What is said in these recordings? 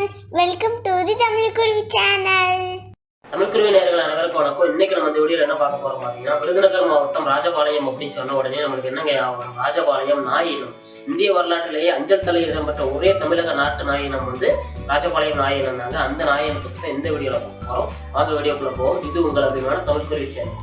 friends, welcome to the Tamilnadu channel. தமிழ்குருவி நேயர்கள் அனைவருக்கும் வணக்கம். இன்னைக்கு நம்ம இந்த வீடியோல என்ன பார்க்க போறோம் பாத்தீங்கன்னா, விருதுநகர் மாவட்டம் ராஜபாளையம் அப்படின்னு சொன்ன உடனே நம்மளுக்கு என்னங்க ஆகும்? ராஜபாளையம் நாய் இனம். இந்திய வரலாற்றிலேயே அஞ்சல் தலையில் இடம்பெற்ற ஒரே தமிழக நாட்டு நாய் இனம் ராஜபாளையம் நாய் இனம் தாங்க. அந்த நாய் இனத்தை பத்தி இந்த வீடியோல பார்க்க போறோம். வாங்க வீடியோக்குள்ள போவோம். இது உங்கள் அபிமான தமிழ்குருவி சேனல்.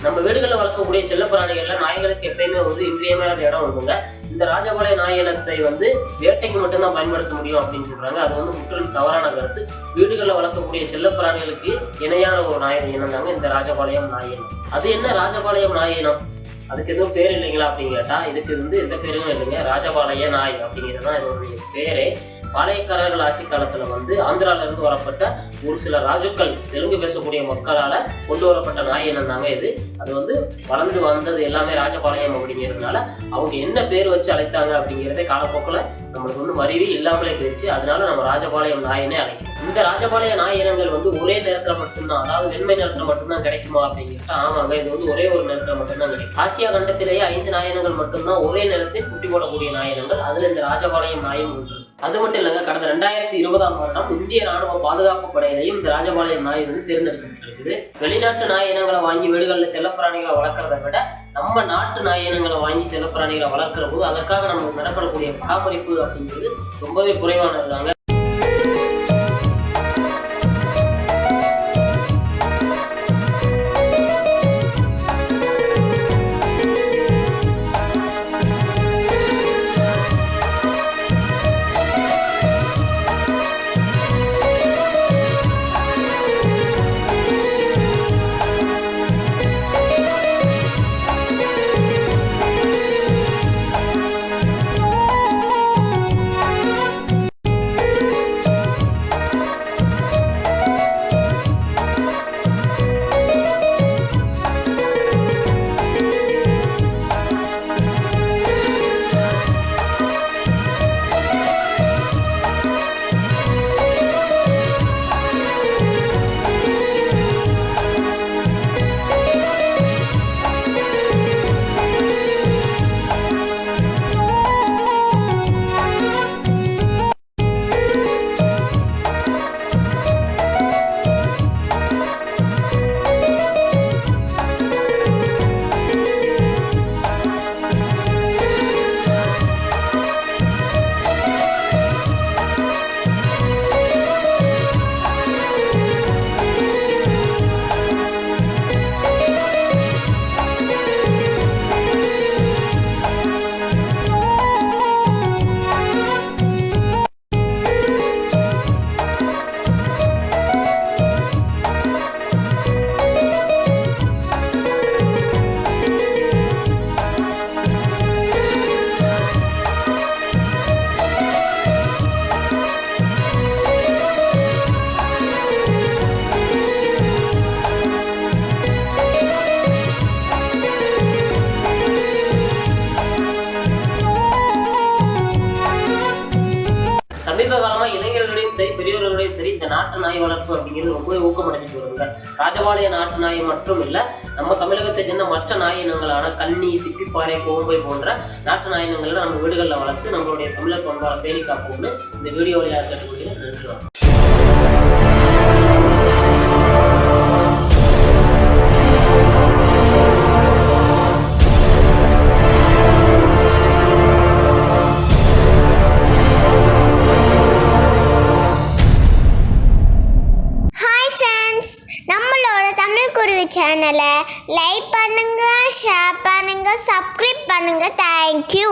நம்ம வீடுகளில் வளர்க்கக்கூடிய செல்ல பிராணிகள்ல நாய்களுக்கு எப்பயுமே இன்றியமையாத இடம் உண்டுங்க. இந்த ராஜபாளைய நாய் இனத்தை வேட்டைக்கு மட்டும்தான் பயன்படுத்த முடியும் அப்படின்னு சொல்றாங்க. அது முற்றிலும் தவறான கருத்து. வீடுகளில் வளர்க்கக்கூடிய செல்ல பிராணிகளுக்கு இணையான ஒரு நாய் இனம் தாங்க இந்த ராஜபாளையம் நாய் இனம். அது என்ன ராஜபாளையம் நாய் இனம்? அதுக்கு எதுவும் பேர் இல்லைங்களா அப்படின்னு கேட்டா, இதுக்கு எந்த பேரும் இல்லைங்க. ராஜபாளைய நாய் அப்படிங்கிறது தான் இதோடைய பேரே. பாளையக்காரர்கள் ஆட்சி காலத்துல ஆந்திரால இருந்து வரப்பட்ட ஒரு சில ராஜுக்கள், தெலுங்கு பேசக்கூடிய மக்களால கொண்டு வரப்பட்ட நாய் இனம் தாங்க இது. அது வளர்ந்து வந்தது எல்லாமே ராஜபாளையம் அப்படிங்கிறதுனால அவங்க என்ன பேர் வச்சு அழைத்தாங்க அப்படிங்கிறதே காலப்போக்கில் நம்மளுக்கு மருவி இல்லாமலே போயிடுச்சு. அதனால நம்ம ராஜபாளையம் நாயினே அழைக்கிறோம். இந்த ராஜபாளைய நாய் இனங்கள் ஒரே நேரத்துல மட்டும்தான், அதாவது வெண்மை நேரத்துல மட்டும்தான் கிடைக்குமா அப்படின்னு கேட்டா, ஆமாங்க, இது ஒரே ஒரு நேரத்துல மட்டும்தான் கிடைக்கும். ஆசியா கண்டத்திலேயே 5 நாயினங்கள் மட்டும்தான் ஒரே நேரத்தில் குட்டி போடக்கூடிய நாயினங்கள். அதுல இந்த ராஜபாளையம் நாயும் ஒன்று. அது மட்டும் இல்லைங்க, கடந்த 2020ஆம் வருடம் இந்திய ராணுவ பாதுகாப்பு படையிலையும் இந்த ராஜபாளையம் நாய் தேர்ந்தெடுக்கப்பட்டிருக்குது. வெளிநாட்டு நாய் இனங்களை வாங்கி வீடுகளில் செல்லப்பிராணிகளை வளர்க்கறத விட நம்ம நாட்டு நாய் இனங்களை வாங்கி செல்லப்பிராணிகளை வளர்க்கிற போது அதற்காக நமக்கு நடப்படக்கூடிய பராமரிப்பு அப்படிங்கிறது ரொம்பவே குறைவானது தாங்க. சமீப காலமா இளைஞர்களையும் சரி பெரியவர்களையும் சரி இந்த நாட்டு நாய் வளர்ப்பு அப்படிங்கிறது ரொம்பவே ஊக்கமடைஞ்சிட்டு வருங்க. ராஜபாளைய நாட்டு நாய் மட்டும் இல்ல, நம்ம தமிழகத்தை சேர்ந்த மற்ற நாய் இனங்களான கன்னி, சிப்பிப்பாறை, கோம்பை போன்ற நாட்டு நாய் இனங்களை நம்ம வீடுகளில் வளர்த்து நம்மளுடைய தமிழர் பண்பாளை பேணி காப்போம்னு இந்த வீடியோ வழியாக கேட்டுக்கொள்கிறேன். நன்றி. சேனலை லைக் பண்ணுங்க, ஷேர் பண்ணுங்க, சப்ஸ்கிரைப் பண்ணுங்க. தேங்க்யூ.